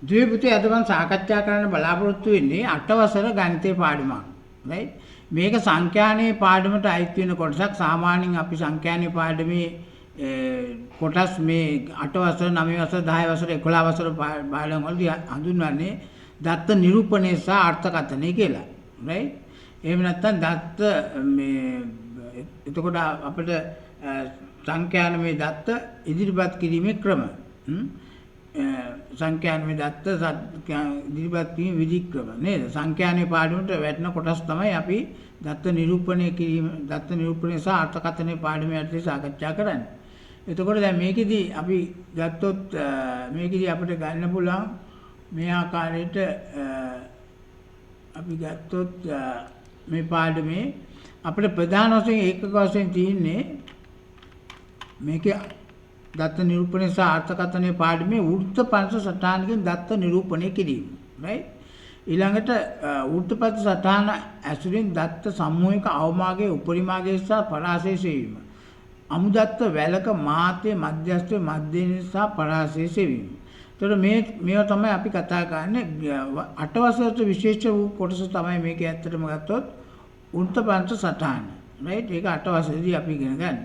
ද්වේපුතේ අද මම සාකච්ඡා කරන්න බලාපොරොත්තු වෙන්නේ 8 වසර ගණිතේ පාඩමක්. right? මේක සංඛ්‍යානේ පාඩමට අයිති වෙන කොටසක්. සාමාන්‍යයෙන් අපි සංඛ්‍යානේ පාඩමේ කොටස් මේ 8 වසර 9 වසර 10 වසර 11 වසර පාඩම් වලදී හඳුන්වන්නේ දත්ත නිරූපණය සහ අර්ථකථනය කියලා. right? එහෙම නැත්නම් දත්ත මේ එතකොට අපිට සංඛ්‍යානමය දත්ත ඉදිරිපත් කිරීමේ ක්‍රම සංඛ්‍යානමය දත්ත ඉදිරිපත් කිරීමේ විධි ක්‍රම නේද? සංඛ්‍යානයේ පාඩමට වැටෙන කොටස් තමයි අපි දත්ත නිරූපණය කිරීම දත්ත නිරූපණය සහ අර්ථකථනය පාඩමේ යටතේ සාකච්ඡා කරන්නේ. එතකොට දැන් මේකෙදි අපි ගත්තොත් මේකෙදි අපිට ගන්න පුළුවන් මේ ආකාරයට අපි ගත්තොත් මේ පාඩමේ අපිට ප්‍රධාන වශයෙන් ඒකක වශයෙන් තියෙන්නේ මේකේ දත්ත නිරූපණය සහ අර්ථකථනය පාඩමේ වෘත්ත පංච සටහනකින් දත්ත නිරූපණය කිරීම. right? ඊළඟට වෘත්ත පංච සටහන ඇසුරින් දත්ත සමූහික අවමාගයේ උපරිමාගයේ සහ පරාසය සෙවීම. අමුදත්ත වැලක මාතේ මධ්‍යස්ථයේ මධ්‍යනේ සහ පරාසය සෙවීම. එතකොට මේවා තමයි අපි කතා කරන්නේ 8 වසරට විශේෂ වූ කොටස තමයි මේක ඇත්තටම ගත්තොත් වෘත්ත පංච සටහන. right? ඒක 8 වසරේදී අපි ඉගෙන ගන්න.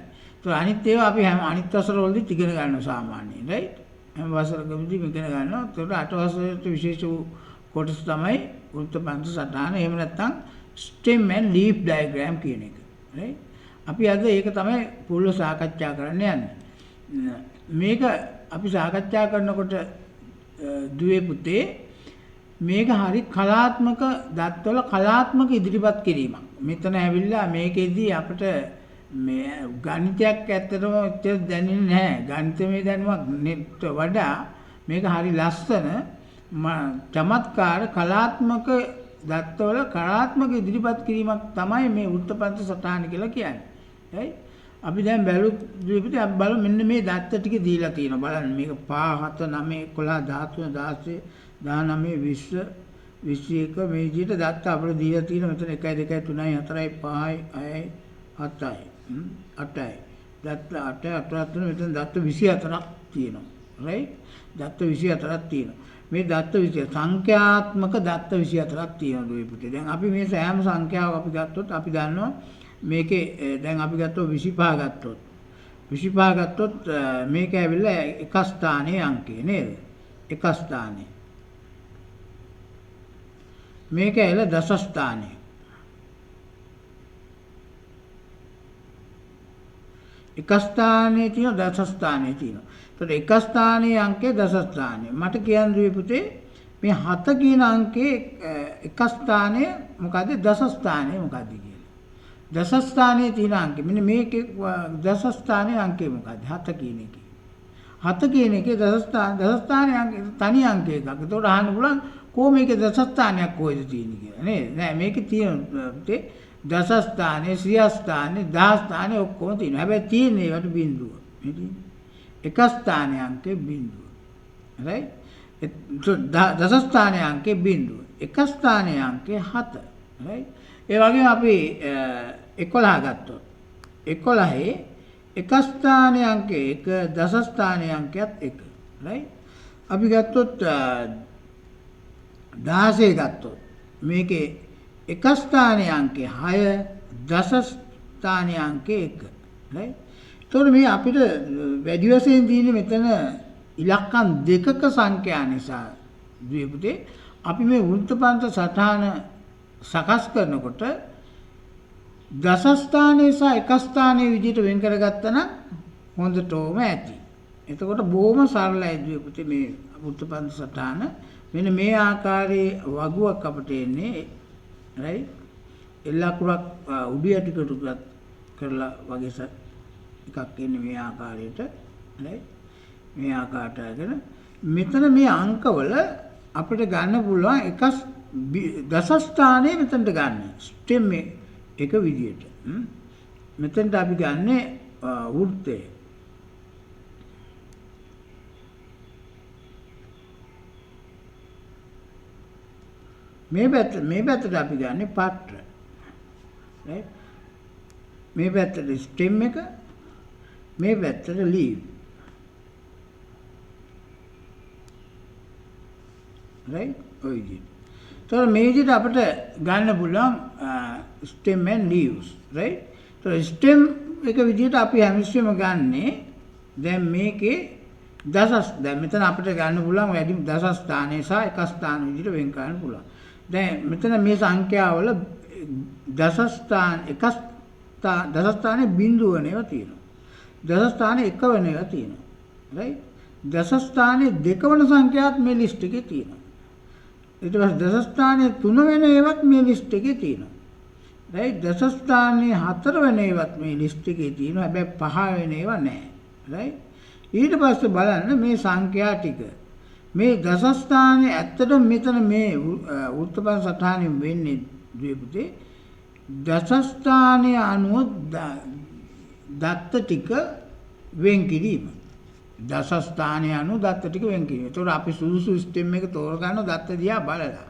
तो अनित ඒවා අපි හැම අනිත් වසරවලදී ඉගෙන ගන්නවා සාමාන්‍යයෙන් right හැම වසරකදී ඉගෙන ගන්නවා ඒකට 8 වසරේට විශේෂ වූ කොටස තමයි වෘත්ත පංච සටහන එහෙම නැත්නම් stem and leaf diagram කියන එක right අපි අද ඒක තමයි පොළොව සාකච්ඡා කරන්න යන්නේ මේක අපි සාකච්ඡා කරනකොට දුවේ පුතේ මේක හරි කලාත්මක දත්වල කලාත්මක ඉදිරිපත් කිරීමක් මෙතන ඇවිල්ලා මේකෙදී අපිට මේ ගණිතයක් ඇත්තටම එච්චර දැනෙන්නේ නැහැ. ගණිතමය දැනුමක් වඩා මේක හරි ලස්සන චමත්කාර කලාත්මක දත්තවල කලාත්මක ඉදිරිපත් කිරීමක් තමයි මේ වෘත්තපංච සටහන කියලා කියන්නේ. හරි? අපි දැන් බැලුවොත් අපි බලමු මෙන්න මේ දත්ත ටික දීලා තියෙනවා. බලන්න මේක 5 7 9 11 13 16 19 20 21 මේ විදිහට දත්ත අපිට දීලා තියෙනවා. මෙතන 1 2 3 4 5 6 7යි. 8යි. දත්ත 8 8 මෙතන දත්ත 24ක් තියෙනවා. right? දත්ත 24ක් තියෙනවා. මේ දත්ත 20 සංඛ්‍යාත්මක දත්ත 24ක් තියෙනවා දුවේ පුතේ. දැන් අපි මේ සෑම සංඛ්‍යාවක් අපි ගත්තොත් අපි දන්නවා මේකේ දැන් අපි ගත්තොත් 25 ගත්තොත් 25 ගත්තොත් මේක ඇවිල්ලා එක ස්ථානයේ අංකය නේද? එක ස්ථානයේ. මේක ඇවිල්ලා දස ස්ථානයේ. එක ස්ථානයේ තියෙන දස ස්ථානයේ තියෙනවා. ඒතකොට එක ස්ථානයේ අංකය දස ස්ථානයේ. මට කියන්න දුවේ පුතේ මේ 7 කියන අංකේ එක ස්ථානයේ මොකද්ද දස ස්ථානයේ මොකද්ද කියලා. දස ස්ථානයේ තියෙන අංකය. මෙන්න මේකේ දස ස්ථානයේ අංකය මොකද්ද? 7 කියන එකේ. 7 කියන එකේ දස ස්ථානයේ අංකය තනි අංකයක්. ඒතකොට අහන්න පුළුවන් කොහොම මේකේ දස ස්ථානයක් කොහෙද තියෙන්නේ කියලා නේද? නෑ මේකේ තියෙන පුතේ දස ස්ථානයේ සිය ස්ථානයේ දහ ස්ථානයේ ඔක්කොම තියෙනවා. හැබැයි තියෙන්නේ ඒවට බිඳුව. එක ස්ථානයේ අංකේ බිඳුව. right? දස ස්ථානයේ අංකේ බිඳුව. එක ස්ථානයේ අංකේ 7. right? ඒ වගේම අපි 11 ගත්තොත් 11 එක ස්ථානයේ අංකේ 1 දස ස්ථානයේ අංකයත් 1. right? අපි ගත්තොත් 16 ගත්තොත් මේකේ එක ස්ථානයේ අංකය 6 දස ස්ථානයේ අංකය 1 right එතකොට මේ අපිට වැඩි වශයෙන් තියෙන්නේ මෙතන ඉලක්කම් දෙකක සංඛ්‍යා නිසා දුවේ පුතේ අපි මේ වෘත්තපංච සටහන සකස් කරනකොට දස ස්ථානයේ සහ එක ස්ථානයේ විදිහට වෙන් කරගත්තා නම් හොඳටම ඇති. එතකොට බොහොම සරලයි දුවේ පුතේ මේ වෘත්තපංච සටහන මෙන්න මේ ආකාරයේ වගුවක් අපිට එන්නේ right එල්ලකුරක් උඩු යටිකට කරලා වගේ එකක් එන්නේ මේ ආකාරයට right මේ ආකාරයට අරගෙන මෙතන මේ අංකවල අපිට ගන්න පුළුවන් එක දස ස්ථානයේ මෙතනට ගන්න ස්ටෙම් එක විදියට මෙතනට අපි ගන්නේ වෘත්තය මේ පැත්තට අපි ගන්නේ පත්‍ර right මේ පැත්තට ස්ටෙම් එක මේ පැත්තට ලීව් right ඔය විදිහට. ඒතකොට මේ විදිහට අපිට ගන්න පුළුවන් stem and leaves right. ඒතකොට stem එක විදිහට අපි හැමස්සෙම ගන්නේ දැන් මේකේ දැන් මෙතන අපිට ගන්න පුළුවන් වැඩි දස ස්ථානයේ සහ එක ස්ථාන විදිහට වෙන් කරන්න පුළුවන්. දැන් මෙතන මේ සංඛ්‍යාවල දස ස්ථාන එක දස ස්ථානයේ බිඳුව වෙනවා තියෙනවා. දස ස්ථානයේ එක වෙනවා තියෙනවා. right? දස ස්ථානයේ දෙක වෙන සංඛ්‍යාත් මේ ලිස්ට් එකේ තියෙනවා. ඊට පස්සේ දස ස්ථානයේ තුන වෙන ඒවත් මේ ලිස්ට් එකේ තියෙනවා. right? දස ස්ථානයේ හතර වෙන ඒවත් මේ ලිස්ට් එකේ තියෙනවා. හැබැයි පහ වෙන ඒවා නැහැ. right? ඊට පස්සේ බලන්න මේ සංඛ්‍යා ටික මේ දස ස්ථානයේ ඇත්තටම මෙතන මේ වෘත්තපද සටහනින් වෙන්නේ ද්වේපුතේ දස ස්ථානයේ අනුව දත්ත ටික වෙන් කිරීම. දස ස්ථානයේ අනුව දත්ත ටික වෙන් කිරීම. ඒතකොට අපි සුදුසු සිස්ටම් එක තෝරගන්න දත්ත දිහා බලලා.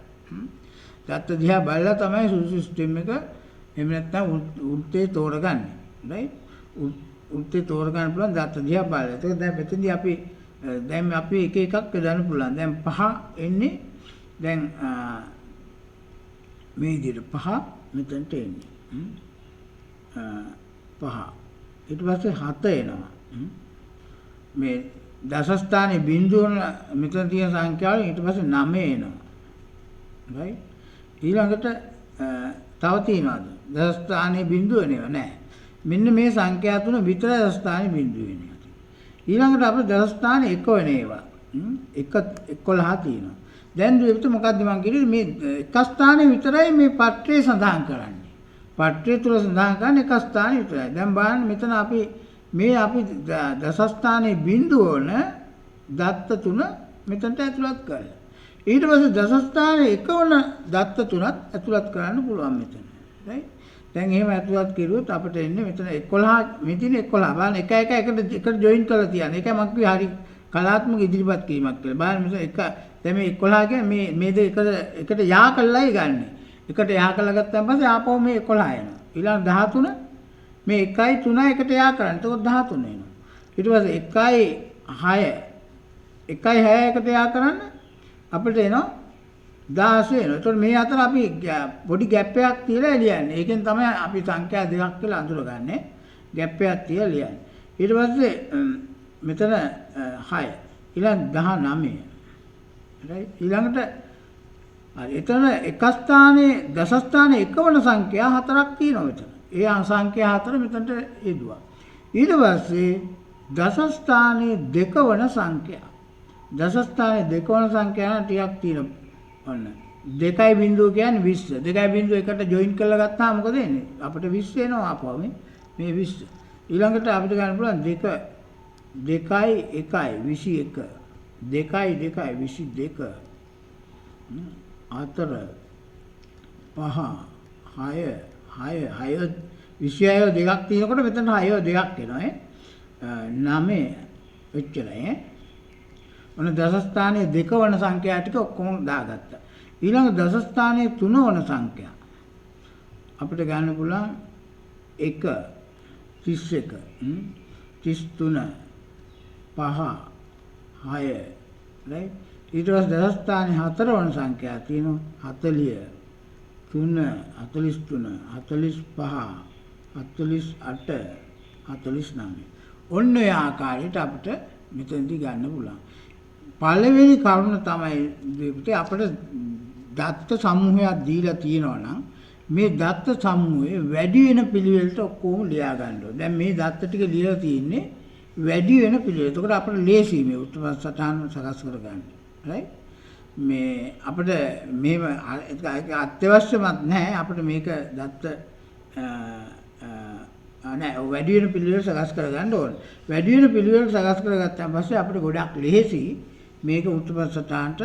දත්ත දිහා බලලා තමයි සුදුසු සිස්ටම් එක එහෙම නැත්නම් වෘත්තේ තෝරගන්නේ. right? වෘත්තේ තෝරගන්න පුළුවන් දත්ත දිහා බලලා. ඒතකොට දැන් මෙතනදී අපි එක එකක් ගන්න පුළුවන්. දැන් පහ එන්නේ දැන් මේ විදිහට පහ මෙතනට එන්නේ. පහ. ඊට පස්සේ 7 එනවා. මේ දස ස්ථානයේ බිඳුව මෙතන තියෙන සංඛ්‍යාව ඊට පස්සේ 9 එනවා. right? ඊළඟට තව තියෙනවද? දස ස්ථානයේ බිඳුව නේව නැහැ. මෙන්න මේ සංඛ්‍යා තුන විතරයි දස ස්ථානයේ බිඳුව වෙන්නේ. ඊළඟට අපේ දස ස්ථානයේ 1 වෙන ඒවා. 11 තියෙනවා. දැන් ද්වේපිත මොකද්ද මම කියන්නේ මේ එක ස්ථානයේ විතරයි මේ පත්‍රයේ සඳහන් කරන්නේ. පත්‍රය තුල සඳහන් කරන්නේ එක ස්ථානයේ විතරයි. දැන් බලන්න මෙතන අපි දස ස්ථානයේ බිඳුව වන දත්ත තුන මෙතනට ඇතුළත් කරලා. ඊට පස්සේ දස ස්ථානයේ එක වන දත්ත තුනත් ඇතුළත් කරන්න පුළුවන් මෙතන. right? දැන් එහෙම ඇතුළත් කරුවොත් අපිට එන්නේ මෙතන 11 මේ තියෙන 11. බලන්න එක එකට ජොයින් කරලා තියන්නේ. ඒකයි මම කිව්වේ හරි කලාත්මක ඉදිරිපත් කිරීමක් කියලා. බලන්න මෙතන එක දැන් මේ 11 කියන්නේ මේ දෙක එකට යා කළායි ගන්නෙ. එකට යා කළා ගත්තාන් පස්සේ ආපහු මේ 11 එනවා. ඊළඟ 13 මේ 1යි 3යි එකට යා කරන්න. එතකොට 13 එනවා. ඊට පස්සේ 1යි 6 එකට යා කරන්න අපිට එනවා 16 එනවා. එතකොට මේ අතර අපි පොඩි ગેප් එකක් තියලා ලියන්නේ. ඒකෙන් තමයි අපි සංඛ්‍යා දෙකක් කියලා අඳුරගන්නේ. ગેප් එකක් තියලා ලියන්නේ. ඊට පස්සේ මෙතන 6 ඊළඟ 19 right? ඊළඟට හරි එතන එක ස්ථානයේ දස ස්ථානයේ එක වන සංඛ්‍යා හතරක් තියෙනවා මෙතන. ඒ සංඛ්‍යා හතර මෙතනට යෙදුවා. ඊට පස්සේ දස ස්ථානයේ දෙක වන සංඛ්‍යා. දස ස්ථානයේ දෙක වන සංඛ්‍යා ටිකක් තියෙනවා. ඔන්න 2.0 කියන්නේ 20. 2.0 එකට ජොයින් කරලා ගත්තාම මොකද වෙන්නේ? අපිට 20 එනවා ආපහු මේ 20. ඊළඟට අපිට ගන්න පුළුවන් 2 2යි 1යි 21. 2යි 2යි 22. 4 5 6 26 දෙකක් තියෙනකොට මෙතන 6 දෙකක් එනවා 9 එච්චරයි ඔන්න දස ස්ථානයේ 2 වන සංඛ්‍යා ටික ඔක්කොම දාගත්තා. ඊළඟ දස ස්ථානයේ 3 වන සංඛ්‍යා අපිට ගන්න පුළුවන් 1 31 33 5 6 right? ඊට පස්සේ දස ස්ථානයේ 4 වන සංඛ්‍යා තියෙනවා 40 3 43 45 48 49. ඔන්න ඔය ආකාරයට අපිට මෙතනදී ගන්න පුළුවන්. පළවෙනි කරුණ තමයි අපිට දත්ත සමූහයක් දීලා තියෙනවා නම් මේ දත්ත සමූහයේ වැඩි වෙන පිළිවෙලට ඔක්කොම ලියා ගන්න ඕනේ. දැන් මේ දත්ත ටික ලියලා තියෙන්නේ වැඩි වෙන පිළිවෙල. එතකොට අපිට ලේසි මේ උත්තරපත් සටහන සකස් කරගන්න. right? මේ අපිට මේව අත්‍යවශ්‍යමත් නැහැ. අපිට මේක දත්ත නෑ වැඩි වෙන පිළිවෙල සකස් කරගන්න ඕනේ. වැඩි වෙන පිළිවෙල සකස් කරගත්තාන් පස්සේ අපිට ගොඩක් ලේසි මේක උත්තරපත් සටහනට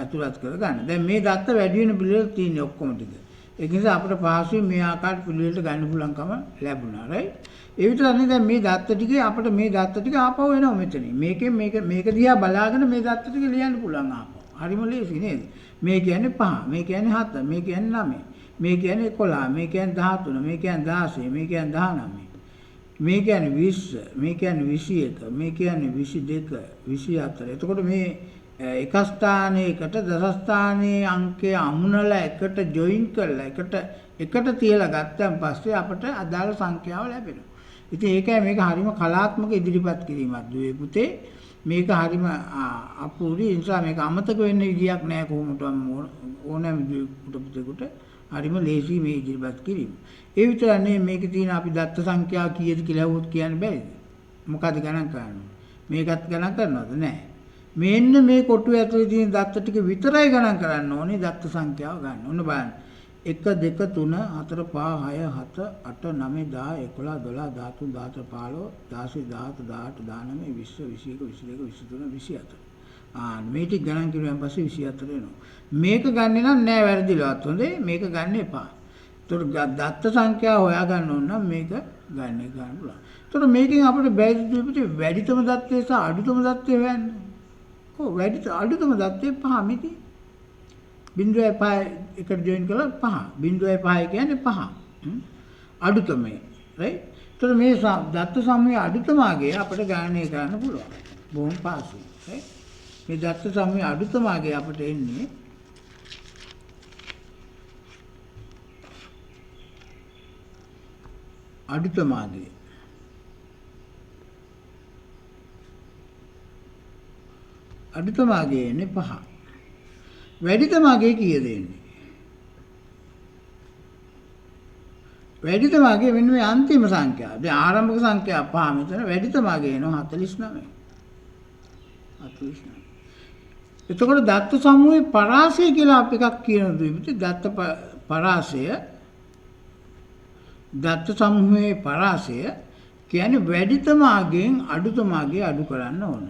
ඇතුළත් කරගන්න. දැන් මේ දත්ත වැඩි වෙන පිළිවෙල තියෙන්නේ ඔක්කොම ටික. ඒක නිසා අපිට පහසුවෙන් මේ ආකාරයට පිළිවෙලට ගන්න පුළුවන්කම ලැබුණා. right? ඒ විතරක් නෙවෙයි දැන් මේ දත්ත ටිකේ අපිට මේ දත්ත ටික ආපහු එනවා මෙතනින්. මේකෙන් මේක දිහා බලාගෙන මේ දත්ත ටික ලියන්න පුළුවන් ආපහු. හරිම ලේසි නේද? මේ කියන්නේ 5, මේ කියන්නේ 7, මේ කියන්නේ 9, මේ කියන්නේ 11, මේ කියන්නේ 13, මේ කියන්නේ 16, මේ කියන්නේ 19. මේ කියන්නේ 20, මේ කියන්නේ 21, මේ කියන්නේ 22, 24. එතකොට මේ එක ස්ථානයකට දස ස්ථානයේ අංකය අමුණලා එකට ජොයින් කරලා එකට තියලා ගත්තන් පස්සේ අපට අදාළ සංඛ්‍යාව ලැබෙනවා. ඉතින් ඒකයි මේක හරිම කලාත්මක ඉදිරිපත් කිරීමක් දුවේ පුතේ. මේක හරිම අපූර්ව නිසා මේක අමතක වෙන්න විදියක් නැහැ කොහොමද ඕනෑම පුතෙකුට හරිම ලේසි මේ ඉදිරිපත් කිරීම. ඒ විතරක් නෙවෙයි මේකේ තියෙන අපි දත්ත සංඛ්‍යාව කීයද කියලා හුවොත් කියන්න බැරිද? මොකද ගණන් කරන්නේ? මේකත් ගණන් කරනවද? නැහැ. මෙන්න මේ කොටුව ඇතුලේ තියෙන දත්ත ටික විතරයි ගණන් කරන්න ඕනේ දත්ත සංඛ්‍යාව ගන්න. ඔන්න බලන්න. 1 2 3 4 5 6 7 8 9 10 11 12 13 14 15 16 17 18 19 20 21 22 23 24. මේ ටික ගණන් කරුවාන් පස්සේ 24 එනවා. මේක ගන්නෙ නම් නෑ වැරදිලවත් හොඳේ. මේක ගන්න එපා. ඒතර දත්ත සංඛ්‍යාව හොයා ගන්න ඕන නම් මේක ගන්න පුළුවන්. ඒතර මේකෙන් අපිට බැරි වැඩිතම දත්තේ සහ අඩුතම දත්තේ හොයන්න. අඩුතම දත්තේ 5 මිති 0.5 එකට ජොයින් කළා 5 0.5 කියන්නේ 5 අඩුතමයි රයිට්. ඒතර මේ දත්ත සමූහයේ අඩුතමාගේ අපිට ගණනය කරන්න පුළුවන් බොහොම පහසුයි රයිට්. මේ දත්ත සමූහයේ අඩුතමාගේ අපිට එන්නේ අඩුතමාගේ එන්නේ 5. වැඩිතමාගේ කීයද එන්නේ? වැඩිතමාගේ මෙන්න මේ අන්තිම සංඛ්‍යාව. දැන් ආරම්භක සංඛ්‍යාව 5 මෙතන වැඩිතමාගේ එනවා 49. 49. එතකොට දත්ත සමූහයේ පරාසය කියලා අපි එකක් කියනවා දුවිපති. දත්ත සමූහයේ පරාසය කියන්නේ වැඩිතමාගෙන් අඩුතමාගේ අඩු කරන්න ඕන.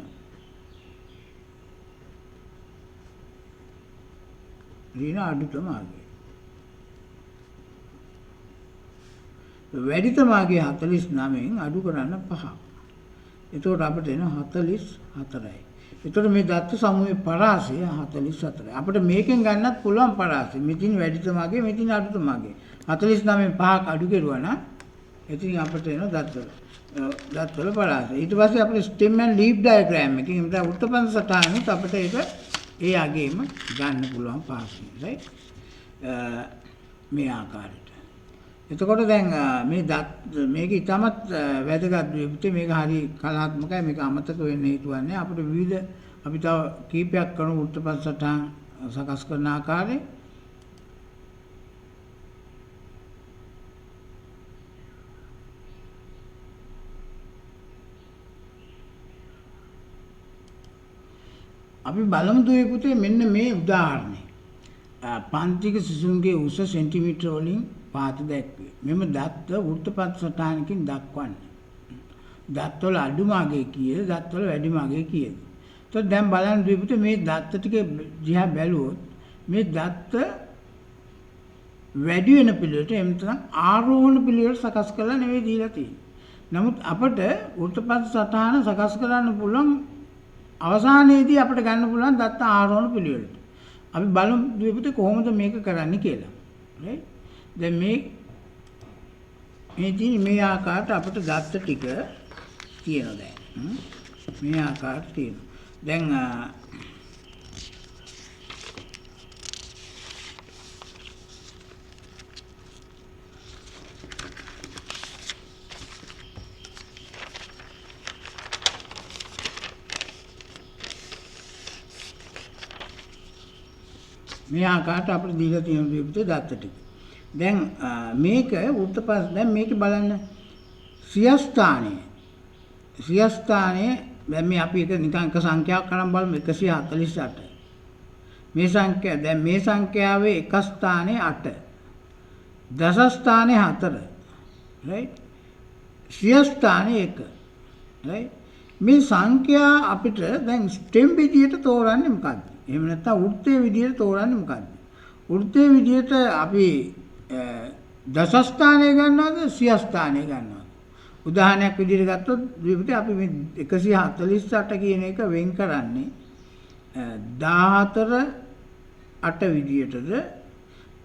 ඍණ අඩුතමාගේ. වැඩිතමාගේ 49න් අඩු කරන්න 5. එතකොට අපිට එන 44යි. එතකොට මේ දත්ත සමූහයේ පරාසය 44යි. අපිට මේකෙන් ගන්නත් පුළුවන් පරාසය. මෙතින් වැඩිතමාගේ මෙතින් අඩුතමාගේ. 49න් 5ක් අඩු කෙරුවා නම් එතින් අපිට එන දත්වල පරාසය. ඊට පස්සේ අපිට ස්ටෙම් ඇන්ඩ් ලීෆ් ඩයග්‍රෑම් එකකින් ඉතින් උත්පන්න සටහනෙත් අපිට ඒක ඒ අගේම ගන්න පුළුවන් පාසෙන් රයිට්. මේ ආකාරයට. එතකොට දැන් මේක ඉතාමත් වැදගත් විදිහට මේක හරි කලාත්මකයි. මේක අමතක වෙන්න හේතුවක් නැහැ. අපිට විවිධ අපි තව කීපයක් කරන උත්පන්න සටහන් සකස් කරන ආකාරය අපි බලමු දුවේ පුතේ මෙන්න මේ උදාහරණය. පන්තික සිසුන්ගේ උස සෙන්ටිමීටර වලින් පාත දැක්වේ. මෙම දත්ත වෘත්තපත් සටහනකින් දක්වන්න. දත්වල අඩුමාගේ කීයද? දත්වල වැඩිමාගේ කීයද? එතකොට දැන් බලන්න දුවේ පුතේ මේ දත්ත ටික දිහා බැලුවොත් මේ දත්ත වැඩි වෙන පිළිවෙලට එම්තරම් ආරෝහණ පිළිවෙල සකස් කරලා නෙවෙයි දීලා තියෙන්නේ. නමුත් අපිට වෘත්තපත් සටහන සකස් කරන්න පුළුවන් අවසානයේදී අපිට ගන්න පුළුවන් දත්ත ආරෝහණ පිළිවෙලට. අපි බලමු දුවේ කොහොමද මේක කරන්නේ කියලා. right? දැන් මේ මේ ආකාරයට අපිට දත්ත ටික තියෙනවා දැන්. මේ ආකාරයට තියෙනවා. දැන් මේ ආකාරයට අපිට දීලා තියෙන විදිහට දත්ත ටික. දැන් මේක වෘත්තපත් දැන් මේක බලන්න සියස්ථානයේ දැන් මේ අපි එක නිකන් එක සංඛ්‍යාවක් කරන් බලමු 148. මේ සංඛ්‍යාව දැන් මේ සංඛ්‍යාවේ එක ස්ථානයේ 8. දස ස්ථානයේ 4. right? සියස්ථානයේ 1. right? මේ සංඛ්‍යා අපිට දැන් ස්ටෙම් විදියට තෝරන්නේ මොකද්ද? එහෙම නැත්නම් වෘත්තයේ විදියට තෝරන්නේ මොකද්ද? වෘත්තයේ විදියට අපි දස ස්ථානය ගන්නවද සිය ස්ථානය ගන්නවද? උදාහරණයක් විදියට ගත්තොත් විවිධ අපි මේ 148 කියන එක වෙන් කරන්නේ 14 8 විදියටද?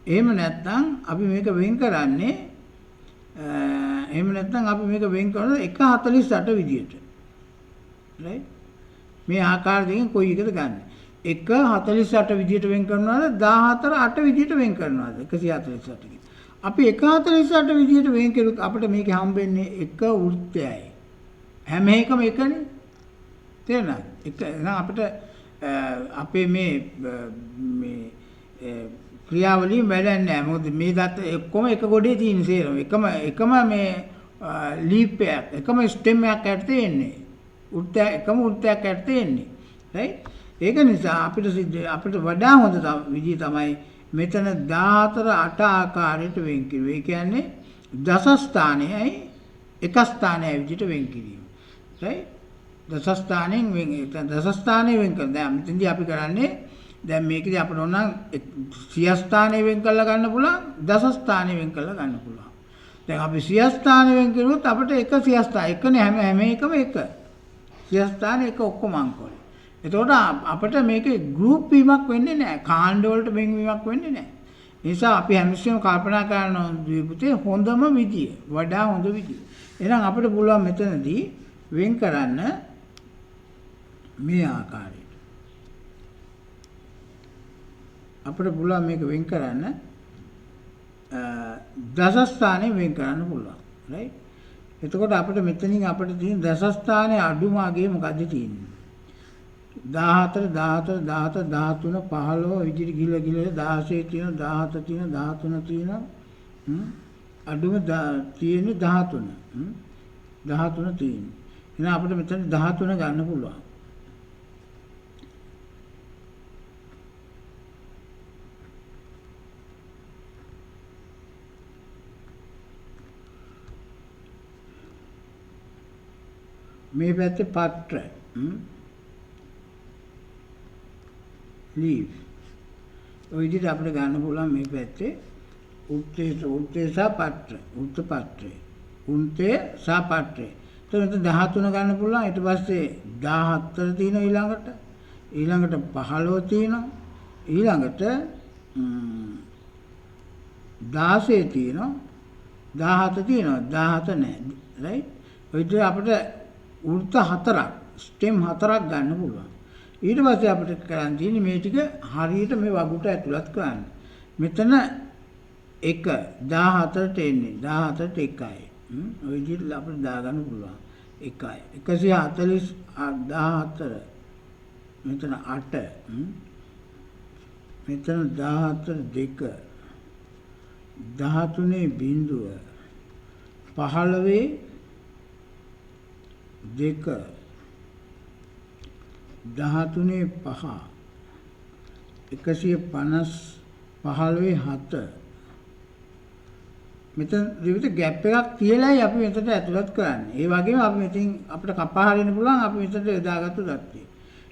එහෙම නැත්නම් අපි මේක වෙන් කරන්නේ එහෙම නැත්නම් අපි මේක වෙන් කරන්නේ 148 විදියට. right? මේ ආකාර දෙකෙන් කොයි එකද ගන්න? 148 විදියට වෙන් කරනවාද 14 8 විදියට වෙන් කරනවාද 148කින්. අපි 148 විදියට වෙන් කරුත් අපිට මේකේ හම්බෙන්නේ එක වෘත්තයයි. හැම එකම එකනේ. තේරෙනවද? එක එහෙනම් අපිට අපේ මේ ක්‍රියාවලිය වැඩන්නේ නැහැ. මොකද මේ දත් ඔක්කොම එක ගොඩේ තියෙන සේරම. එකම මේ ලීප් එකක්, එකම ස්ටෙම් එකක් ඇත්තේ එන්නේ. එකම වෘත්තයක් ඇත්තේ එන්නේ. රයිට්? ඒක නිසා අපිට වඩා හොඳ විදිය තමයි මෙතන 14 8 ආකාරයට වෙන් කිරුවේ. ඒ කියන්නේ දස ස්ථානයයි එක ස්ථානයයි විදියට වෙන් කිරීම. රයිට්? දස ස්ථානෙන් දස ස්ථානේ වෙන් කරන. දැන් මෙතනදී අපි කරන්නේ දැන් මේකදී අපිට ඕන නම් 100 ස්ථානේ වෙන් කරලා ගන්න පුළුවන්, දස ස්ථානේ වෙන් කරලා ගන්න පුළුවන්. දැන් අපි 100 ස්ථානේ වෙන් කරුවොත් අපිට එක 100 ස්ථාන එකනේ හැම එකම එක. 100 ස්ථානේ එක ඔක්කොම අංකවල. එතකොට අපිට මේකේ ගෲප් වීමක් වෙන්නේ නැහැ. කාණ්ඩ වලට වෙන්වීමක් වෙන්නේ නැහැ. ඒ නිසා අපි හැමතිස්සෙම කල්පනා කරන ද්විපුතේ හොඳම විදිය, වඩා හොඳ විදිය. එහෙනම් අපිට පුළුවන් මෙතනදී වෙන් කරන්න මේ ආකාරයට. අපිට පුළුවන් මේක වෙන් කරන්න දස ස්ථානේ වෙන් කරන්න පුළුවන්. රයිට්? එතකොට අපිට මෙතනින් අපිට තියෙන දස ස්ථානේ අඩුම අගේ මොකද්ද තියෙන්නේ? 14 14 14 13 15 විදිහට ගිහලා 16 තියෙනවා 17 තියෙනවා 13 තියෙනවා අඩුම තියෙන්නේ 13 13 තියෙන්නේ. එහෙනම් අපිට මෙතන 13 ගන්න පුළුවන්. මේ පැත්තේ පත්‍ර leaf ඔය විදිහට අපිට ගන්න පුළුවන් මේ පැත්තේ උත්තේ සහ පත්‍ර උත්පත්‍රය උන්තේ සහ පත්‍රය. එතකොට 13 ගන්න පුළුවන්. ඊට පස්සේ 14 තියෙනවා ඊළඟට 15 තියෙනවා ඊළඟට 16 තියෙනවා 17 තියෙනවා 17 නැහැ. රයිට්? ඔය විදිහට අපිට වෘත්ත 4ක් ස්ටෙම් 4ක් ගන්න පුළුවන්. ඊට පස්සේ අපිට කරන්න තියෙන්නේ මේ ටික හරියට මේ වගුට ඇතුළත් කරන්න. මෙතන 1 14ට එන්නේ 14ට 1යි. ඔය විදිහට අපිට දාගන්න පුළුවන්. 1යි 140 14 මෙතන 8 මෙතන 14 2 13 බිඳුව 15 2 13 5 150 15 7 මෙතන විවිධ ගැප් එකක් තියලායි අපි මෙතනට ඇතුළත් කරන්නේ. ඒ වගේම අපි මෙතෙන් අපිට කපා හරින්න පුළුවන් අපි මෙතනට යොදාගත්තු தත්ත්වය.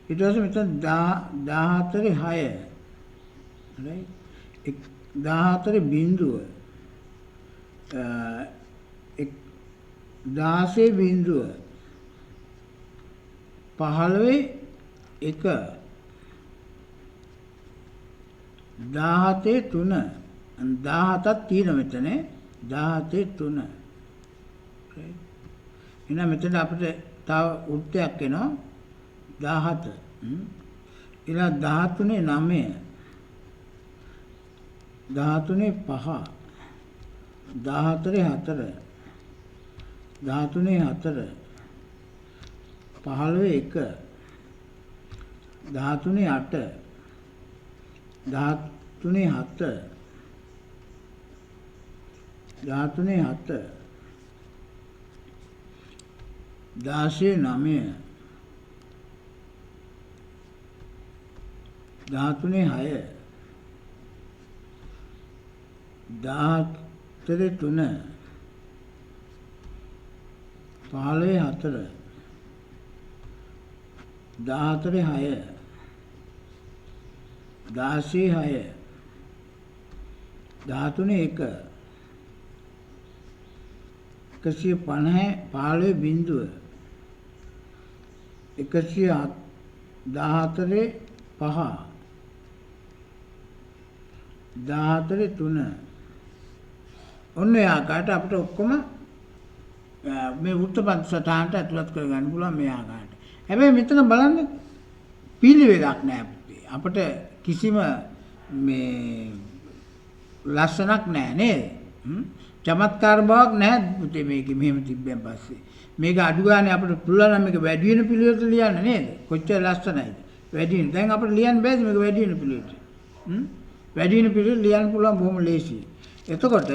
ඊට පස්සේ මෙතන 14 6 right 14 බිඳුව 16 බිඳුව 15 1 17 3 17ක් තියෙන මෙතන 17 3 එහෙනම් මෙතන අපිට තව උත්තයක් එනවා 17 ඊළඟ 13 9 13 5 14 4 13 4 15 1 13 8 13 7 13 7 16 9 13 6 14 3 15 4 14 6 16 6 13 1 150 15 බිඳුව 114 5 14 3 ඔන්න ඒ ආකාරයට අපිට ඔක්කොම මේ වෘත්තපත් සටහනට ඇතුළත් කරගන්න පුළුවන් මේ ආකාරයට. හැබැයි මෙතන බලන්න පිළිවෙලක් නැහැ පුතේ. අපිට කිසිම මේ ලස්සනක් නැහැ නේද? චමත්කාර බවක් නැහැ පුතේ මේකේ මෙහෙම තිබ්බෙන් පස්සේ. මේක අඩු ගානේ අපිට පුළුවන් නම් මේක වැඩි වෙන පිළිවෙලට ලියන්න නේද? කොච්චර ලස්සනයිද? වැඩි වෙන. දැන් අපිට ලියන්න බෑද මේක වැඩි වෙන පිළිවෙලට? වැඩි වෙන පිළිවෙල ලියන්න පුළුවන් බොහොම ලේසියි. එතකොට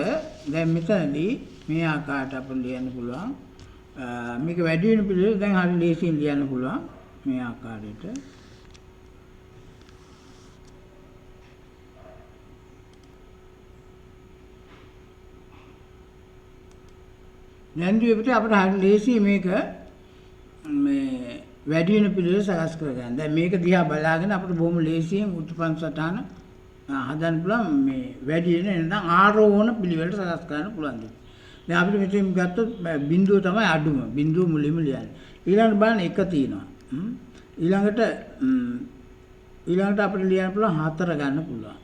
දැන් මෙතනදී මේ ආකාරයට අපිට ලියන්න පුළුවන්. මේක වැඩි වෙන පිළිවෙල දැන් හරි ලේසියෙන් ලියන්න පුළුවන් මේ ආකාරයට. නැන්දු අපිට හරි ලේසි මේක මේ වැඩි වෙන පිළිවෙල සකස් කරගන්න. දැන් මේක දිහා බලාගෙන අපිට බොහොම ලේසියෙන් උත්පන්න සටහන හදන්න පුළුවන් මේ වැඩි වෙන නැත්නම් ආරෝහණ පිළිවෙලට සකස් කරන්න පුළුවන්. දැන් අපිට මෙතෙන් ගත්තොත් බිඳුව තමයි අඩුම. බිඳුව මුලින්ම ලියන්නේ. ඊළඟට බලන්න 1 තියෙනවා. ඊළඟට අපිට ලියන්න පුළුවන් 4 ගන්න පුළුවන්.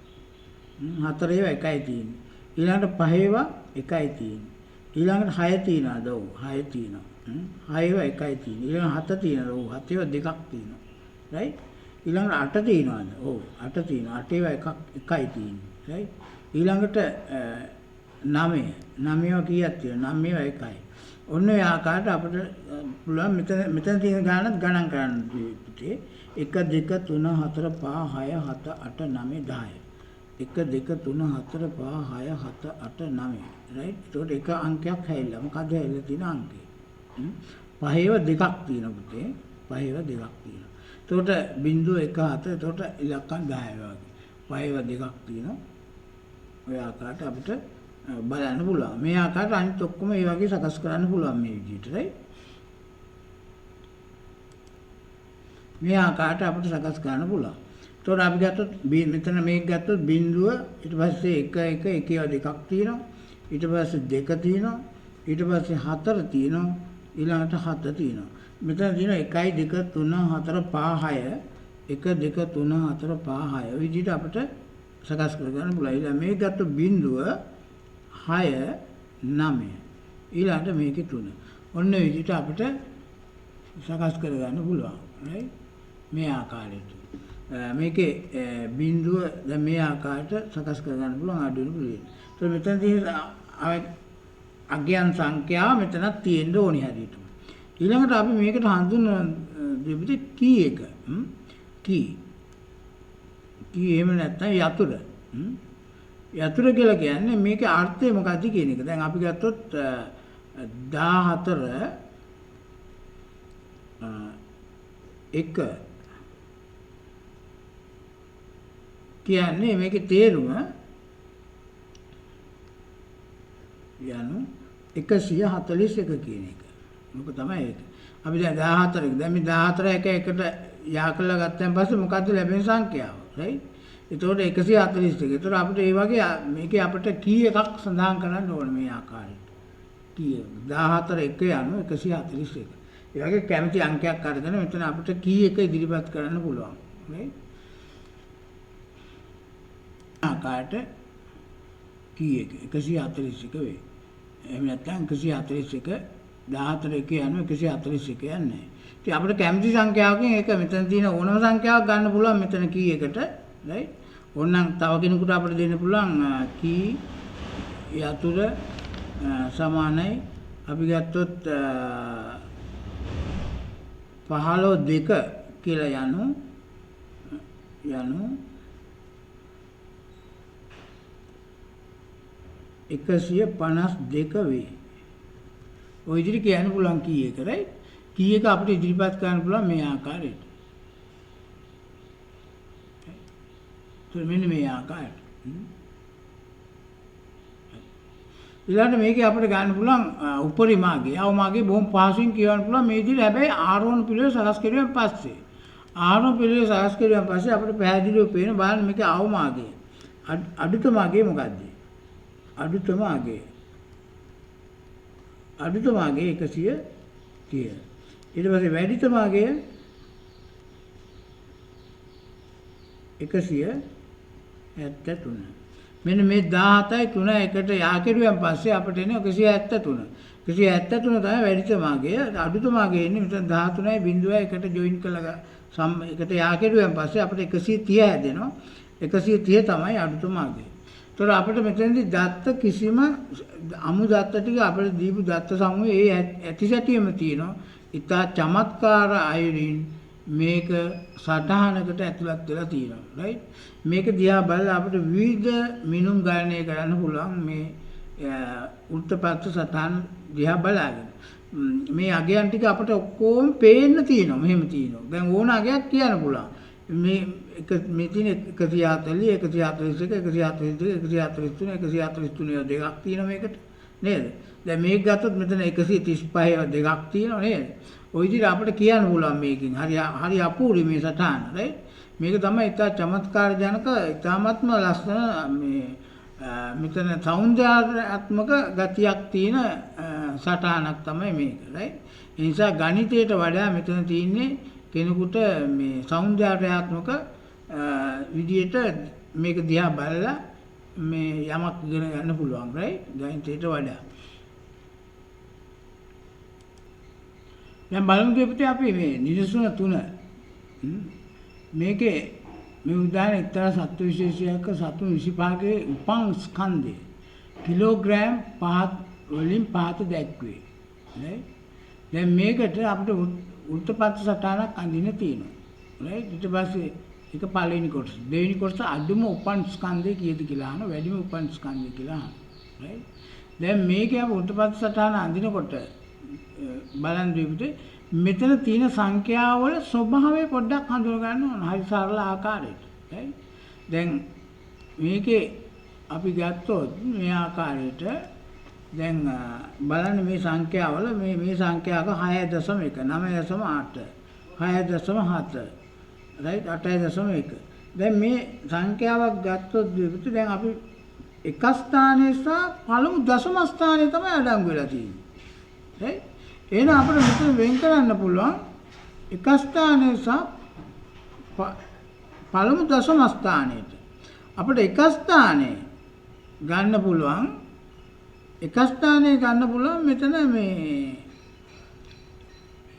4 ඒවා 1යි තියෙන්නේ. ඊළඟට 5 ඒවා 1යි තියෙන්නේ. ඊළඟට 6 තියෙනවාද? ඔව් 6 තියෙනවා. 6 ඒවා 1යි තියෙන්නේ. ඊළඟ 7 තියෙනවාද? ඔව් 7 ඒවා 2ක් තියෙනවා. රයිට්? ඊළඟට 8 තියෙනවාද? ඔව් 8 තියෙනවා. 8 ඒවා 1යි තියෙන්නේ. රයිට්? ඊළඟට 9 ඒවා කීයක් තියෙනවද? 9 ඒවා 1යි. ඔන්න ඔය ආකාරයට අපිට පුළුවන් මෙතන තියෙන ගානත් ගණන් කරන්න පුතේ. 1 2 3 4 5 6 7 8 9 10. 1 2 3 4 5 6 7 8 9. රයිට්? ඒකට එක අංකයක් හැයිලා. මොකද හැයිලා තියෙන අංකය? 5 ඒවා 2ක් තියෙනවා පුතේ. 5 ඒවා 2ක් තියෙනවා. ඒකට 0.14. ඒකට ඉලක්කම් 10 වගේ. 5 ඒවා 2ක් තියෙනවා. ඔය ආකාරයට අපිට බලන්න පුළුවන්. මේ ආකාරයට අනිත් ඔක්කොම මේ වගේ සකස් කරන්න පුළුවන් මේ විදිහට. රයිට්? මේ ආකාරයට අපිට සකස් කරන්න පුළුවන්. ඒතකොට අපි ගත්තොත් මෙතන මේක ගත්තොත් බිඳුව ඊට පස්සේ 1 1 1 ඒවා 2ක් තියෙනවා. ඊට පස්සේ 2 තියෙනවා. ඊට පස්සේ 4 තියෙනවා. ඊළඟට 7 තියෙනවා. මෙතන තියෙනවා 1 2 3 4 5 6 1 2 3 4 5 6 ඔය විදිහට අපිට සකස් කරගන්න පුළුවන්. ඊළඟ මේක ගත්තොත් බිඳුව 6 9 ඊළඟට මේකේ 3. ඔන්න ඔය විදිහට අපිට සකස් කරගන්න පුළුවන්. right? මේ ආකාරයට. මේකේ බිඳුව දැන් මේ ආකාරයට සකස් කරගන්න පුළුවන් අඩු වෙන පුළුවන්. ඒත් මෙතන තියෙන අගයන් සංඛ්‍යාව මෙතනක් තියෙන්න ඕනි හැටියට. ඊළඟට අපි මේකට හඳුන්වන දෙවිද කී එක. කී එහෙම නැත්නම් යතුර. යතුර කියලා කියන්නේ මේකේ අර්ථය මොකක්ද කියන එක. දැන් අපි ගත්තොත් 14 1 කියන්නේ මේකේ තේරුම යනු 141 කියන එක. මොකද තමයි ඒක. අපි දැන් 14 දැන් මේ 14 එක එකට යා කළා ගත්තන් පස්සේ මොකද්ද ලැබෙන සංඛ්‍යාව? right? ඒතකොට 141. ඒතකොට අපිට මේ වගේ මේකේ අපිට කී එකක් සඳහන් කරන්න ඕනේ මේ ආකාරයට. කී 14 1 යනු 141. ඒ වගේ කැමති අංකයක් අරගෙන මෙතන අපිට කී එක ඉදිරිපත් කරන්න පුළුවන්. right? ආකාරයට කී එක 141 වේ. එහෙම නැත්නම් 141 14 1 යනු 141 යන්නේ. ඉතින් අපිට කැමති සංඛ්‍යාවකින් ඒක මෙතන තියෙන ඕනම සංඛ්‍යාවක් ගන්න පුළුවන් මෙතන කී එකට. right? ඕනනම් තව කෙනෙකුට අපිට දෙන්න පුළුවන් කී යතුර සමානයි අපි ගත්තොත් 15 2 කියලා යනු 152 වේ. ඔය විදිහට කියන්න පුළුවන් කී එක right? කී එක අපිට ඉදිරිපත් කරන්න පුළුවන් මේ ආකාරයට. මෙන්න මේ ආකාරයට. ඊළඟට මේකේ අපිට ගන්න පුළුවන් උපරිමාගේ අවමාගේ බොහොම පහසුවෙන් කියවන්න පුළුවන් මේ විදිහට. හැබැයි ආරෝහණ පිළිවෙල සකස් කිරීමෙන් පස්සේ ආරෝහණ පිළිවෙල සකස් කිරීමෙන් පස්සේ අපිට පැහැදිලිව පේන බලන්න මේකේ අවමාගේ අඩුතමාගේ මොකද්ද? අඩුතමාගේ 130. ඊට පස්සේ වැඩිතමාගේ 173. මෙන්න මේ 17යි 3 එකට යා කෙරුවෙන් පස්සේ අපිට එන්නේ 173. 173 තමයි වැඩිතමාගේ. අඩුතමාගේ එන්නේ මෙතන 13යි 0යි එකට ජොයින් කරලා එකට යා කෙරුවෙන් පස්සේ අපිට 130 හැදෙනවා. 130 තමයි අඩුතම මාර්ගය. ඒතර අපිට මෙතනදී දත්ත කිසිම අමු දත්ත ටික අපිට දීපු දත්ත සමූහයේ ඒ ඇතිසැටියෙම තියෙනවා. ඉතා චමත්කාර අයුරින් මේක සටහනකට ඇතුළත් වෙලා තියෙනවා. රයිට්? මේක දිහා බලලා අපිට විවිධ මිනුම් ගණනය කරන්න පුළුවන් මේ උත්පත්ති සටහන් දිහා බලාගෙන. මේ අගයන් ටික අපිට ඔක්කොම පේන්න තියෙනවා. මෙහෙම තියෙනවා. දැන් ඕන අගයක් කියන්න පුළුවන්. මේ තියෙන 140 141 142 143 143 දෙකක් තියෙනවා මේකට නේද? දැන් මේක ගත්තොත් මෙතන 135 දෙකක් තියෙනවා නේද? ওই විදිහට අපිට කියන්න පුළුවන් මේකෙන්. හරි අපූර්ව මේ සටහන. රයිට්? මේක තමයි ඉතා චමත්කාර ජනක ඉතාමත්ම ලස්සන මේ මෙතන සෞන්දර්යාත්මක ගතියක් තියෙන සටහනක් තමයි මේක. රයිට්? ඒ නිසා ගණිතයට වඩා මෙතන තියෙන්නේ කෙනෙකුට මේ සෞන්දර්යාත්මක විදියට මේක දිහා බලලා මේ යමක් ඉගෙන ගන්න පුළුවන්. රයිට්? ගණිතයට වඩා. දැන් බලමු දෙපිටේ අපි මේ නිදසුන 3 මේකේ මේ උදාහරණ එක්තරා සත්ත්ව විශේෂයක සතුන් 25ගේ උපං ස්කන්ධය කිලෝග්‍රෑම් 5 වලින් 5ට දැක්වේ. රයිට්? දැන් මේකට අපිට වෘත්තපත් සටහනක් අඳින්න තියෙනවා. රයිට්? ඊට පස්සේ ඒක පළවෙනි කොටස. දෙවෙනි කොටස අඩුම උපන් ස්කන්ධය කීයද කියලා අහන වැඩිම උපන් ස්කන්ධය කියලා අහන. රයිට්? දැන් මේකේ අපි වෘත්තපත් සටහන අඳිනකොට බලන් දෙවිට මෙතන තියෙන සංඛ්‍යාවල ස්වභාවය පොඩ්ඩක් හඳුනා ගන්න ඕන. හරි සරල ආකාරයට. රයිට්? දැන් මේකේ අපි ගත්තොත් මේ ආකාරයට දැන් බලන්න මේ සංඛ්‍යාවල මේ සංඛ්‍යාවක 6.1 9.8 6.7 රයිට් 8.1 දැන් මේ සංඛ්‍යාවක් ගත්තොත් දෙවිට දැන් අපි එක ස්ථානයේ සහ පළමු දශම ස්ථානයේ තමයි අඩංගු වෙලා තියෙන්නේ. රයිට්? එහෙනම් අපිට මෙතන වෙන් කරන්න පුළුවන් එක ස්ථානයේ සහ පළමු දශම ස්ථානයේට. අපිට එක ස්ථානයේ ගන්න පුළුවන් මෙතන මේ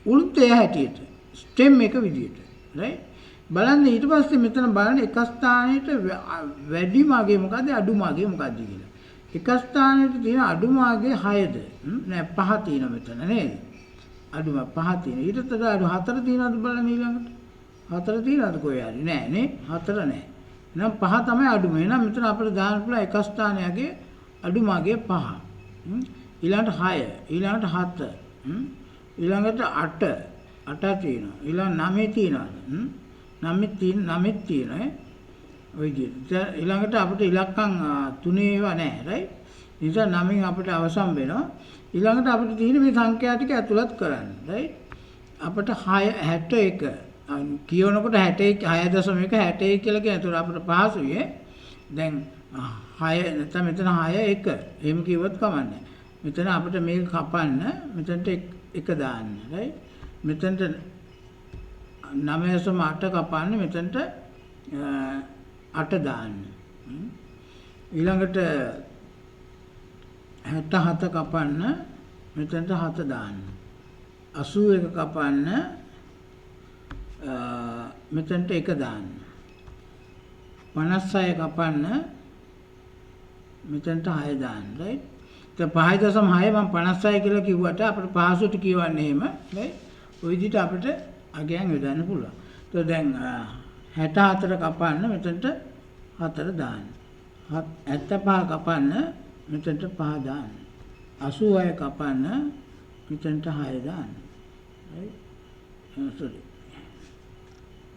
වෘත්තය හැටියට ස්ටෙම් එක විදියට. රයිට්? බලන්න ඊට පස්සේ මෙතන බලන්න එක ස්ථානයේට වැඩි මාගේ මොකද්ද අඩු මාගේ මොකද්ද කියලා. එක ස්ථානයේට තියෙන අඩු මාගේ 6ද නෑ 5 තියෙනවා මෙතන නේද? අඩුම 5 තියෙනවා. ඊටත් වඩා අඩු 4 තියෙනවද බලන්න ඊළඟට? 4 තියෙනවද කොහේ හරි? නෑ නේ 4 නෑ. එහෙනම් 5 තමයි අඩුම. එහෙනම් මෙතන අපිට දාන්න පුළුවන් එක ස්ථානයගේ අඩු මාගේ 5. ඊළඟට 6 ඊළඟට 7 ඊළඟට 8 තියෙනවා. ඊළඟ 9 තියෙනවද? 9 තියෙනවා. ඔය විදිහට. ඊළඟට අපිට ඉලක්කම් 3 ඒවා නැහැ. රයිට්? ඒ නිසා 9න් අපිට අවසන් වෙනවා. ඊළඟට අපිට තියෙන මේ සංඛ්‍යා ටික ඇතුළත් කරන්න. රයිට්? අපිට 61 කියනකොට 61 6.1 කියලා කියන. ඒතර අපිට පහසුයි. දැන් 6 නැත්නම් මෙතන 6 1. එහෙම කිව්වොත් කමන්නේ. මෙතන අපිට මේක කපන්න මෙතනට 1 දාන්න. රයිට්? මෙතනට 9.8 කපන්නේ මෙතනට 8 දාන්න. ඊළඟට 67 කපන්න මෙතනට 7 දාන්න. 81 කපන්න මෙතනට 1 දාන්න. 56 කපන්න මෙතනට 6 දාන්න. රයිට්? දැන් 5.6 මම 56 කියලා කිව්වට අපිට පහසුට කියවන්නේ එහෙම. රයිට්? ওই විදිහට අපිට අගයන් යොදන්න පුළුවන්. ඒතකොට දැන් 64 කපන්න මෙතනට 4 දාන්න. 75 කපන්න මෙතනට 5 දාන්න. 86 කපන්න මෙතනට 6 දාන්න. right? sorry.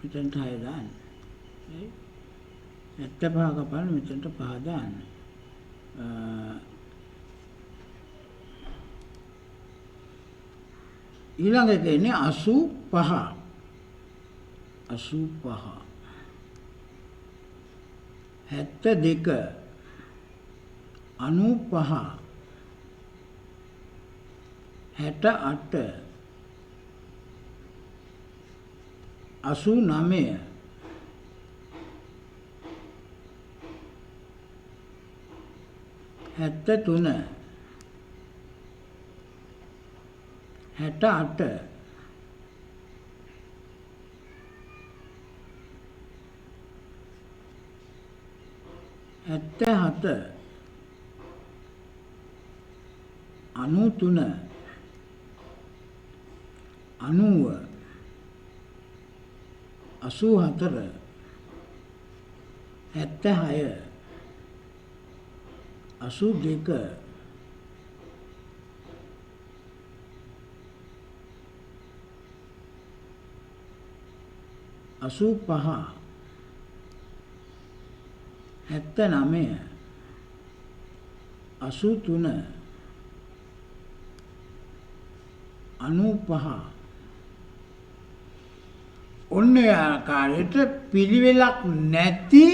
මෙතනට 6 දාන්න. right? 75 කපන්න මෙතනට 5 දාන්න. ඊළඟ එක එන්නේ 85. 85 72 95 68 89 73 68 77 93 90 84 76 82 85 79 83 95 ඔන්න ඔය ආකාරයට පිළිවෙලක් නැති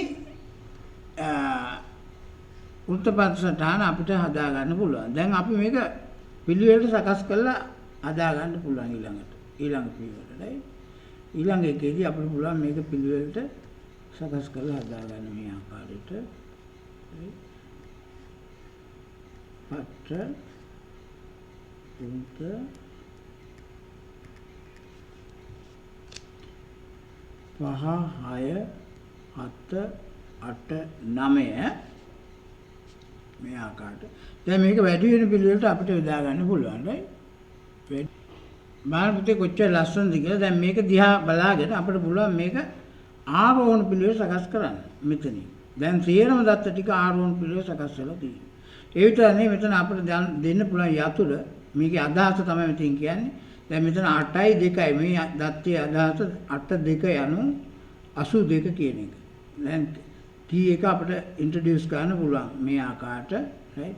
වෘත්තපත් සටහන අපිට හදා ගන්න පුළුවන්. දැන් අපි මේක පිළිවෙලට සකස් කරලා හදා ගන්න පුළුවන් ඊළඟ පිළිවෙලට. ඊළඟ එකේදී අපිට පුළුවන් මේක පිළිවෙලට සකස් කරලා හදා ගන්න මේ ආකාරයට. පත්‍ර උන්ට 5 6 7 8 9 මේ ආකාරයට. දැන් මේක වැඩි වෙන පිළිවෙලට අපිට යොදා ගන්න පුළුවන් නේ. බලන්න පුතේ කොච්චර ලස්සනද කියලා. දැන් මේක දිහා බලාගෙන අපිට පුළුවන් මේක ආරෝහණ පිළිවෙල සකස් කරන්න මෙතනින්. දැන් තේරම දත්ත ටික ආරෝහණ පිළිවෙල සකස් කරලා තියෙනවා. ඒ විතර නෙවෙයි මෙතන අපිට දෙන්න පුළුවන් යතුරු. මේකේ අදහස තමයි මෙතන කියන්නේ. දැන් මෙතන 8යි 2යි මේ දත්තේ අදහස 8 2 යනු 82 කියන එක. දැන් T එක අපිට ඉන්ට්‍රොඩියුස් කරන්න පුළුවන් මේ ආකාරයට right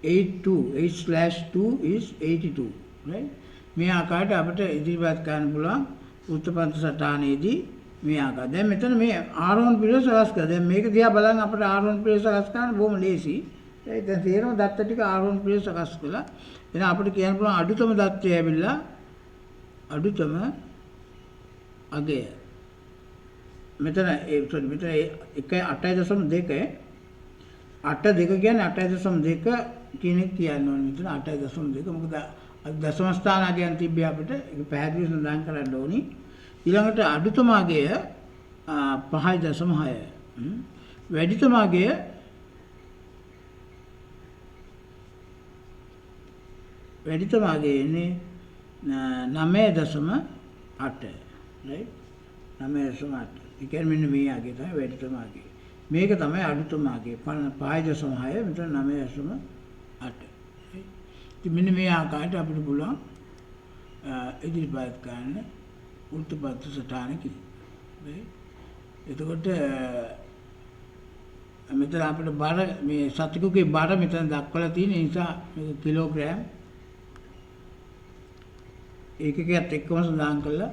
8/2 is 82 right මේ ආකාරයට අපිට ඉදිරිපත් කරන්න පුළුවන් වෘත්තපත් සටහනේදී මේ ආකාරය. දැන් මෙතන මේ ආරෝහණ පිළිවෙල සකස් කරලා දැන් මේක දිහා බලන් අපිට ආරෝහණ පිළිවෙල සකස් කරන්න බොහොම ලේසි. right දැන් තේරෙනවා දත්ත ටික ආරෝහණ පිළිවෙල සකස් කළා. එහෙනම් අපිට කියන්න පුළුවන් අඩුතම දත්තය ඇවිල්ලා අඩුතම අගය මෙතන මෙතන 8.2 8.2 කියන්නේ 8.2 කියන එක කියන්න ඕනේ. මෙතන 8.2 මොකද දශම ස්ථාන අගයන් තිබ්බේ අපිට ඒක පැහැදිලිව සඳහන් කරන්න ඕනි. ඊළඟට අඩුතම අගය 5.6 වැඩිතම අගය එන්නේ 9.8 right 9.8 ඒ කියන්නේ මෙන්න මේ අගය තමයි වැඩිතම අගය. මේක තමයි අඩුතම අගය 5.6 මෙතන 9.8 ඉතින් මෙන්න මේ ආකාරයට අපිට පුළුවන් ඉදිරිපත් කරන්න වෘත්තපත් සටහන right එතකොට මෙතන අපිට බර මේ සතිකුගේ බර මෙතන දක්වලා තියෙන නිසා මේක කිලෝග්‍රෑම් ඒකකයක් එක්කම සඳහන් කරලා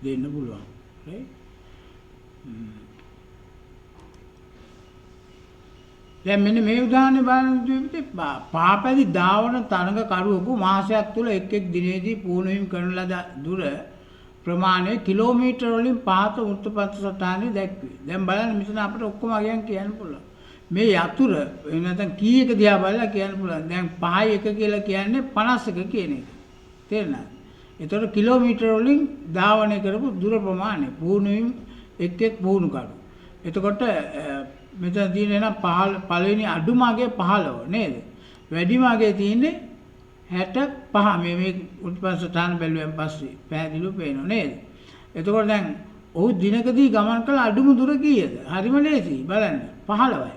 දෙන්න පුළුවන් right දැන් මෙන්න මේ උදාහරණය බලන විදිහට පාපැදි ධාවන තරඟ කරුවෙකු මාසයක් තුල එක් දිනේදී පුහුණු වීම කරන ලද දුර ප්‍රමාණය කිලෝමීටර වලින් පහත වෘත්තපත් සටහනේ දැක්වේ. දැන් බලන්න මෙතන අපිට ඔක්කොම අගයන් කියන්න පුළුවන්. මේ යතුර නැත්නම් කීයක දිහා බලලා කියන්න පුළුවන්. දැන් 5යි 1 කියලා කියන්නේ 51 කියන එක. තේරෙනවද? එතකොට කිලෝමීටර වලින් ධාවනය කරපු දුර ප්‍රමාණය පුහුණු වීම එක් පුහුණු කරු. එතකොට මෙතන තියෙන එන පළවෙනි අඩුම අගය 15 නේද? වැඩිම අගය තියෙන්නේ 65 මේ උත්පන්න සටහන බැලුවෙන් පස්සේ පැහැදිලිව පේනවා නේද? එතකොට දැන් ඔහු දිනකදී ගමන් කළ අඩුම දුර කීයද? හරිම ලේසි බලන්න 15යි.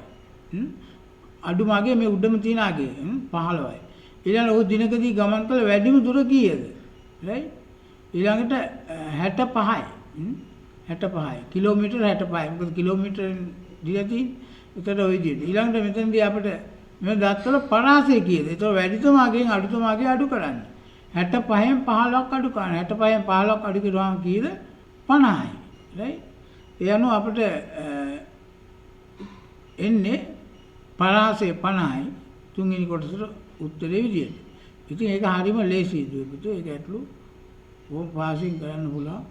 අඩුම අගය මේ උඩම තියෙන අගය 15යි. ඊළඟ ඔහු දිනකදී ගමන් කළ වැඩිම දුර කීයද? right ඊළඟට 65යි. 65යි. කිලෝමීටර 65යි. මොකද කිලෝමීටර දිලා තියෙන්නේ. ඒතර ওই විදිහට. ඊළඟට මෙතනදී අපිට මේ දත්වල පරාසය කීයද? ඒතර වැඩිතම අගයෙන් අඩුතම අගය අඩු කරන්න. 65න් 15ක් අඩු කරන්න. 65න් 15ක් අඩු කරුවාම කීයද? 50යි. right ඒ අනුව අපිට එන්නේ පරාසය 50යි. තුන්වෙනි කොටසට උත්තරේ විදියට. ඉතින් ඒක හරියම ලේසියි දුවපිට. ඒක ඇතුළු ඕම් පාසින් කරන්න පුළුවන්.